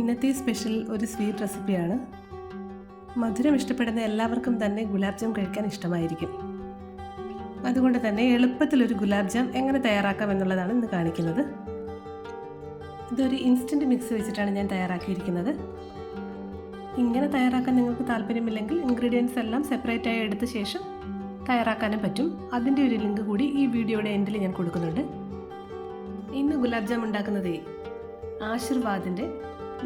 ഇന്നത്തെ സ്പെഷ്യൽ ഒരു സ്വീറ്റ് റെസിപ്പിയാണ്. മധുരം ഇഷ്ടപ്പെടുന്ന എല്ലാവർക്കും തന്നെ ഗുലാബ് ജാം കഴിക്കാൻ ഇഷ്ടമായിരിക്കും. അതുകൊണ്ട് തന്നെ എളുപ്പത്തിലൊരു ഗുലാബ് ജാം എങ്ങനെ തയ്യാറാക്കാം എന്നുള്ളതാണ് ഇന്ന് കാണിക്കുന്നത്. ഇതൊരു ഇൻസ്റ്റൻറ്റ് മിക്സ് വെച്ചിട്ടാണ് ഞാൻ തയ്യാറാക്കിയിരിക്കുന്നത്. ഇങ്ങനെ തയ്യാറാക്കാൻ നിങ്ങൾക്ക് താല്പര്യമില്ലെങ്കിൽ ഇൻഗ്രീഡിയൻസ് എല്ലാം സെപ്പറേറ്റ് ആയി എടുത്ത ശേഷം തയ്യാറാക്കാനും പറ്റും. അതിൻ്റെ ഒരു ലിങ്ക് കൂടി ഈ വീഡിയോയുടെ എൻഡിൽ ഞാൻ കൊടുക്കുന്നുണ്ട്. ഇന്ന് ഗുലാബ് ജാം ഉണ്ടാക്കുന്നത് ആശീർവാദിൻ്റെ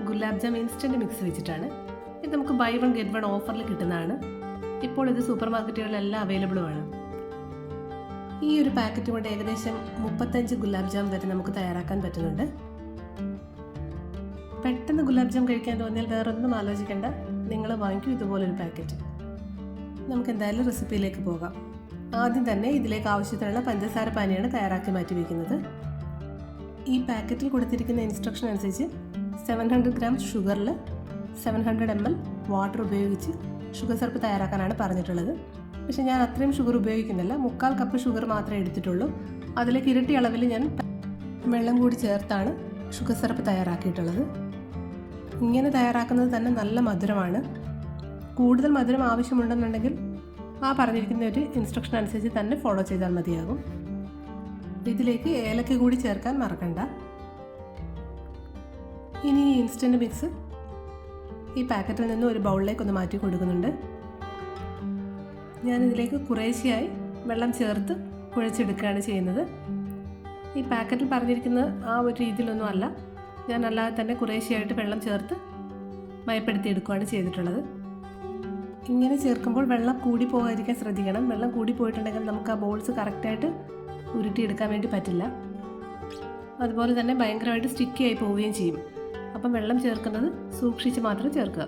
ഗുലാബ് ജാം ഇൻസ്റ്റൻറ്റ് മിക്സ് വെച്ചിട്ടാണ്. ഇത് നമുക്ക് ബൈ വൺ ഗെറ്റ് വൺ ഓഫറിൽ കിട്ടുന്നതാണ്. ഇപ്പോൾ ഇത് സൂപ്പർ മാർക്കറ്റുകളിലെല്ലാം അവൈലബിളുമാണ്. ഈ ഒരു പാക്കറ്റ് കൊണ്ട് ഏകദേശം 35 ഗുലാബ് ജാം വരെ നമുക്ക് തയ്യാറാക്കാൻ പറ്റുന്നുണ്ട്. പെട്ടെന്ന് ഗുലാബ് ജാം കഴിക്കാൻ തോന്നിയാൽ വേറൊന്നും ആലോചിക്കേണ്ട, നിങ്ങൾ വാങ്ങിക്കൂ ഇതുപോലൊരു പാക്കറ്റ്. നമുക്ക് എന്തായാലും റെസിപ്പിയിലേക്ക് പോകാം. ആദ്യം തന്നെ ഇതിലേക്ക് ആവശ്യത്തിനുള്ള പഞ്ചസാര പാനിയാണ് തയ്യാറാക്കി മാറ്റി വയ്ക്കുന്നത്. ഈ പാക്കറ്റിൽ കൊടുത്തിരിക്കുന്ന ഇൻസ്ട്രക്ഷൻ അനുസരിച്ച് 700 ഗ്രാം ഷുഗറിൽ 700 ml വാട്ടർ ഉപയോഗിച്ച് ഷുഗർ സിറപ്പ് തയ്യാറാക്കാനാണ് പറഞ്ഞിട്ടുള്ളത്. പക്ഷേ ഞാൻ അത്രയും ഷുഗർ ഉപയോഗിക്കുന്നില്ല. 1/4 കപ്പ് ഷുഗർ മാത്രമേ എടുത്തിട്ടുള്ളൂ. അതിലേക്ക് ഇരട്ടി അളവിൽ ഞാൻ വെള്ളം കൂടി ചേർത്താണ് ഷുഗർ സിറപ്പ് തയ്യാറാക്കിയിട്ടുള്ളത്. ഇങ്ങനെ തയ്യാറാക്കുന്നത് തന്നെ നല്ല മധുരമാണ്. കൂടുതൽ മധുരം ആവശ്യമുണ്ടെന്നുണ്ടെങ്കിൽ ആ പറഞ്ഞിരിക്കുന്ന ഒരു ഇൻസ്ട്രക്ഷൻ അനുസരിച്ച് തന്നെ ഫോളോ ചെയ്താൽ മതിയാകും. ഇതിലേക്ക് ഏലക്ക കൂടി ചേർക്കാൻ മറക്കണ്ട. ഇനി ഈ ഇൻസ്റ്റൻറ്റ് മിക്സ് ഈ പാക്കറ്റിൽ നിന്ന് ഒരു ബൗളിലേക്ക് ഒന്ന് മാറ്റി കൊടുക്കുന്നുണ്ട്. ഞാനിതിലേക്ക് കുറേശ്ശെയായി വെള്ളം ചേർത്ത് കുഴച്ചെടുക്കുകയാണ് ചെയ്യുന്നത്. ഈ പാക്കറ്റിൽ പറഞ്ഞിരിക്കുന്നത് ആ ഒരു രീതിയിലൊന്നും അല്ല. ഞാൻ അല്ലാതെ തന്നെ കുറേശ്ശെയായിട്ട് വെള്ളം ചേർത്ത് മയപ്പെടുത്തിയെടുക്കുകയാണ് ചെയ്തിട്ടുള്ളത്. ഇങ്ങനെ ചേർക്കുമ്പോൾ വെള്ളം കൂടി പോകാതിരിക്കാൻ ശ്രദ്ധിക്കണം. വെള്ളം കൂടി പോയിട്ടുണ്ടെങ്കിൽ നമുക്ക് ആ ബോൾസ് കറക്റ്റായിട്ട് ഉരുട്ടിയെടുക്കാൻ വേണ്ടി പറ്റില്ല. അതുപോലെ തന്നെ ഭയങ്കരമായിട്ട് സ്റ്റിക്കി ആയി പോവുകയും ചെയ്യും. അപ്പം വെള്ളം ചേർക്കുന്നത് സൂക്ഷിച്ച് മാത്രം ചേർക്കുക.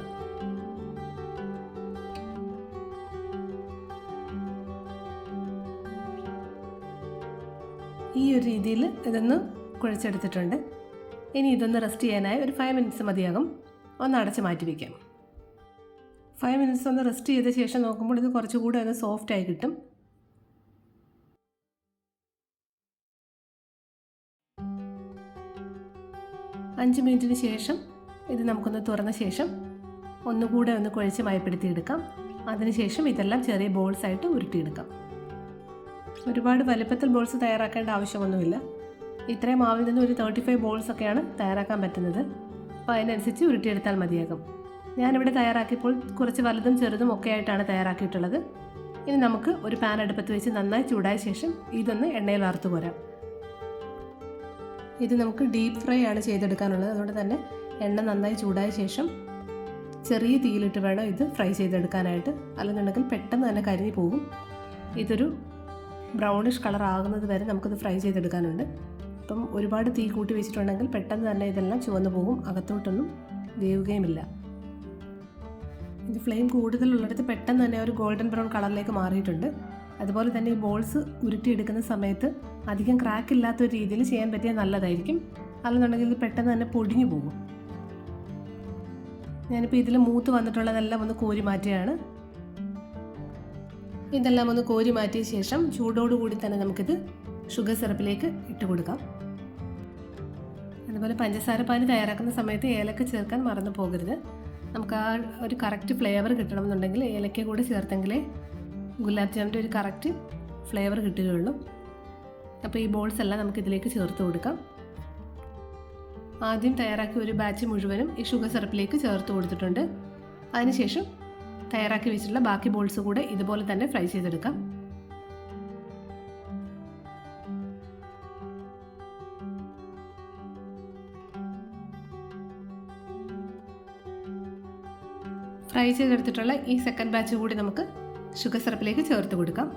ഈ ഒരു രീതിയിൽ ഇതൊന്ന് കുഴച്ചെടുത്തിട്ടുണ്ട്. ഇനി ഇതൊന്ന് റെസ്റ്റ് ചെയ്യാനായി ഒരു 5 മിനിറ്റ്സ് മതിയാകും. ഒന്ന് അടച്ച് മാറ്റി വയ്ക്കാം. 5 മിനിറ്റ്സ് ഒന്ന് റെസ്റ്റ് ചെയ്ത ശേഷം നോക്കുമ്പോൾ ഇത് കുറച്ചുകൂടെ ഒന്ന് സോഫ്റ്റായി കിട്ടും. അഞ്ച് മിനിറ്റിന് ശേഷം ഇത് നമുക്കൊന്ന് തുറന്ന ശേഷം ഒന്നുകൂടെ ഒന്ന് കുഴച്ച് മയപ്പെടുത്തിയെടുക്കാം. അതിനുശേഷം ഇതെല്ലാം ചെറിയ ബോൾസായിട്ട് ഉരുട്ടിയെടുക്കാം. ഒരുപാട് വലുപ്പത്തിൽ ബോൾസ് തയ്യാറാക്കേണ്ട ആവശ്യമൊന്നുമില്ല. ഇത്രയും മാവിൽ നിന്ന് ഒരു 35 ബോൾസൊക്കെയാണ് തയ്യാറാക്കാൻ പറ്റുന്നത്. അപ്പോൾ അതിനനുസരിച്ച് ഉരുട്ടിയെടുത്താൽ മതിയാകും. ഞാനിവിടെ തയ്യാറാക്കിയപ്പോൾ കുറച്ച് വലുതും ചെറുതും ഒക്കെ ആയിട്ടാണ് തയ്യാറാക്കിയിട്ടുള്ളത്. ഇനി നമുക്ക് ഒരു പാൻ അടുപ്പത്ത് വെച്ച് നന്നായി ചൂടായ ശേഷം ഇതൊന്ന് എണ്ണയിൽ വറുത്ത് കോരാം. ഇത് നമുക്ക് ഡീപ്പ് ഫ്രൈ ആണ് ചെയ്തെടുക്കാനുള്ളത്. അതുകൊണ്ട് തന്നെ എണ്ണ നന്നായി ചൂടായ ശേഷം ചെറിയ തീയിലിട്ട് വേണം ഇത് ഫ്രൈ ചെയ്തെടുക്കാനായിട്ട്. അല്ലെന്നുണ്ടെങ്കിൽ പെട്ടെന്ന് തന്നെ കരിഞ്ഞു പോകും. ഇതൊരു ബ്രൗണിഷ് കളർ ആകുന്നത് വരെ നമുക്കിത് ഫ്രൈ ചെയ്തെടുക്കാനുണ്ട്. അപ്പം ഒരുപാട് തീ കൂട്ടി വെച്ചിട്ടുണ്ടെങ്കിൽ പെട്ടെന്ന് തന്നെ ഇതെല്ലാം ചുവന്നു പോകും, അകത്തോട്ടൊന്നും വേവുകയുമില്ല. ഇത് ഫ്ലെയിം കൂടുതലുള്ളിടത്ത് പെട്ടെന്ന് തന്നെ ഒരു ഗോൾഡൻ ബ്രൗൺ കളറിലേക്ക് മാറിയിട്ടുണ്ട്. അതുപോലെ തന്നെ ഈ ബോൾസ് ഉരുട്ടിയെടുക്കുന്ന സമയത്ത് അധികം ക്രാക്ക് ഇല്ലാത്തൊരു രീതിയിൽ ചെയ്യാൻ പറ്റിയാൽ നല്ലതായിരിക്കും. അല്ലെന്നുണ്ടെങ്കിൽ ഇത് പെട്ടെന്ന് തന്നെ പൊടിഞ്ഞു പോകും. ഞാനിപ്പോൾ ഇതിൽ മൂത്ത് വന്നിട്ടുള്ളതെല്ലാം ഒന്ന് കോരി മാറ്റുകയാണ്. ഇതെല്ലാം ഒന്ന് കോരി മാറ്റിയ ശേഷം ചൂടോടുകൂടി തന്നെ നമുക്കിത് ഷുഗർ സിറപ്പിലേക്ക് ഇട്ട് കൊടുക്കാം. അതുപോലെ പഞ്ചസാര പാനി തയ്യാറാക്കുന്ന സമയത്ത് ഏലക്ക ചേർക്കാൻ മറന്നു പോകരുത്. നമുക്ക് ആ ഒരു കറക്റ്റ് ഫ്ലേവർ കിട്ടണമെന്നുണ്ടെങ്കിൽ ഏലക്ക കൂടെ ചേർത്തെങ്കിലേ ഗുലാബ് ജാമിൻ്റെ ഒരു കറക്റ്റ് ഫ്ലേവർ കിട്ടുകയുള്ളൂ. അപ്പോൾ ഈ ബോൾസ് എല്ലാം നമുക്കിതിലേക്ക് ചേർത്ത് കൊടുക്കാം. ആദ്യം തയ്യാറാക്കിയ ഒരു ബാച്ച് മുഴുവനും ഈ ഷുഗർ സിറപ്പിലേക്ക് ചേർത്ത് കൊടുത്തിട്ടുണ്ട്. അതിനുശേഷം തയ്യാറാക്കി വെച്ചിട്ടുള്ള ബാക്കി ബോൾസ് കൂടെ ഇതുപോലെ തന്നെ ഫ്രൈ ചെയ്തെടുക്കാം. ഫ്രൈ ചെയ്തെടുത്തിട്ടുള്ള ഈ സെക്കൻഡ് ബാച്ച് കൂടി നമുക്ക് ഷുഗർ സിറപ്പിലേക്ക് ചേർത്ത് കൊടുക്കാം.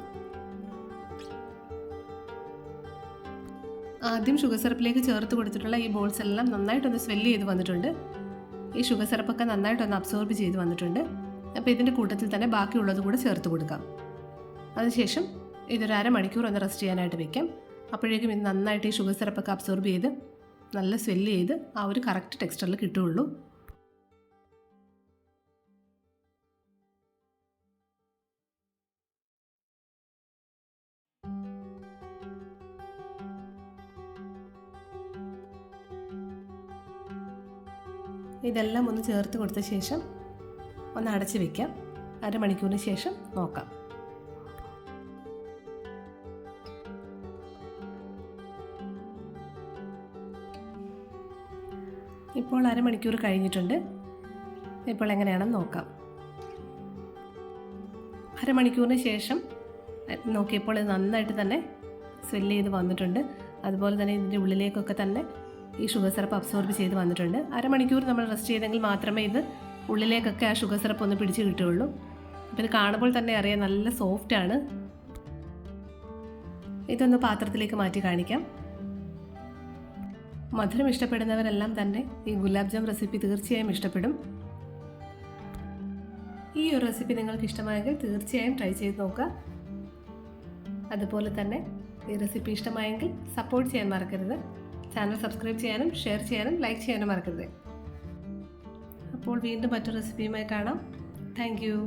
ആദ്യം ഷുഗർ സിറപ്പിലേക്ക് ചേർത്ത് കൊടുത്തിട്ടുള്ള ഈ ബോൾസ് എല്ലാം നന്നായിട്ടൊന്ന് സ്വെല്ല് ചെയ്ത് വന്നിട്ടുണ്ട്. ഈ ഷുഗർ സിറപ്പൊക്കെ നന്നായിട്ടൊന്ന് അബ്സോർബ് ചെയ്ത് വന്നിട്ടുണ്ട്. അപ്പോൾ ഇതിൻ്റെ കൂട്ടത്തിൽ തന്നെ ബാക്കിയുള്ളത് കൂടെ ചേർത്ത് കൊടുക്കാം. അതിനുശേഷം ഇതൊരു അരമണിക്കൂർ ഒന്ന് റെസ്റ്റ് ചെയ്യാനായിട്ട് വെക്കാം. അപ്പോഴേക്കും ഇത് നന്നായിട്ട് ഈ ഷുഗർ സിറപ്പൊക്കെ അബ്സോർബ് ചെയ്ത് നല്ല സ്വെല്ല് ചെയ്ത് ആ ഒരു കറക്റ്റ് ടെക്സ്ചറിൽ കിട്ടുകയുള്ളൂ. ഇതെല്ലാം ഒന്ന് ചേർത്ത് കൊടുത്ത ശേഷം ഒന്ന് അടച്ച് വയ്ക്കാം. അരമണിക്കൂറിന് ശേഷം നോക്കാം. ഇപ്പോൾ അരമണിക്കൂർ കഴിഞ്ഞിട്ടുണ്ട്. ഇപ്പോൾ എങ്ങനെയാണെന്ന് നോക്കാം. അരമണിക്കൂറിന് ശേഷം നോക്കിയപ്പോൾ ഇത് നന്നായിട്ട് തന്നെ സ്വെല്ല് ചെയ്ത് വന്നിട്ടുണ്ട്. അതുപോലെ തന്നെ ഇതിൻ്റെ ഉള്ളിലേക്കൊക്കെ തന്നെ ഈ ഷുഗർ സിറപ്പ് അബ്സോർബ് ചെയ്ത് വന്നിട്ടുണ്ട്. അരമണിക്കൂർ നമ്മൾ റെസ്റ്റ് ചെയ്തെങ്കിൽ മാത്രമേ ഇത് ഉള്ളിലേക്കൊക്കെ ആ ഷുഗർ സിറപ്പ് ഒന്ന് പിടിച്ച് കിട്ടുകയുള്ളൂ. അപ്പോൾ ഇത് കാണുമ്പോൾ തന്നെ അറിയാം നല്ല സോഫ്റ്റാണ്. ഇതൊന്ന് പാത്രത്തിലേക്ക് മാറ്റി കാണിക്കാം. മധുരം ഇഷ്ടപ്പെടുന്നവരെല്ലാം തന്നെ ഈ ഗുലാബ് ജാം റെസിപ്പി തീർച്ചയായും ഇഷ്ടപ്പെടും. ഈ ഒരു റെസിപ്പി നിങ്ങൾക്ക് ഇഷ്ടമായെങ്കിൽ തീർച്ചയായും ട്രൈ ചെയ്ത് നോക്കുക. അതുപോലെ തന്നെ ഈ റെസിപ്പി ഇഷ്ടമായെങ്കിൽ സപ്പോർട്ട് ചെയ്യാൻ മറക്കരുത്. ചാനൽ സബ്സ്ക്രൈബ് ചെയ്യാനും ഷെയർ ചെയ്യാനും ലൈക്ക് ചെയ്യാനും മറക്കരുത്. അപ്പോൾ വീണ്ടും മറ്റൊരു റെസിപ്പിയുമായി കാണാം. Thank you.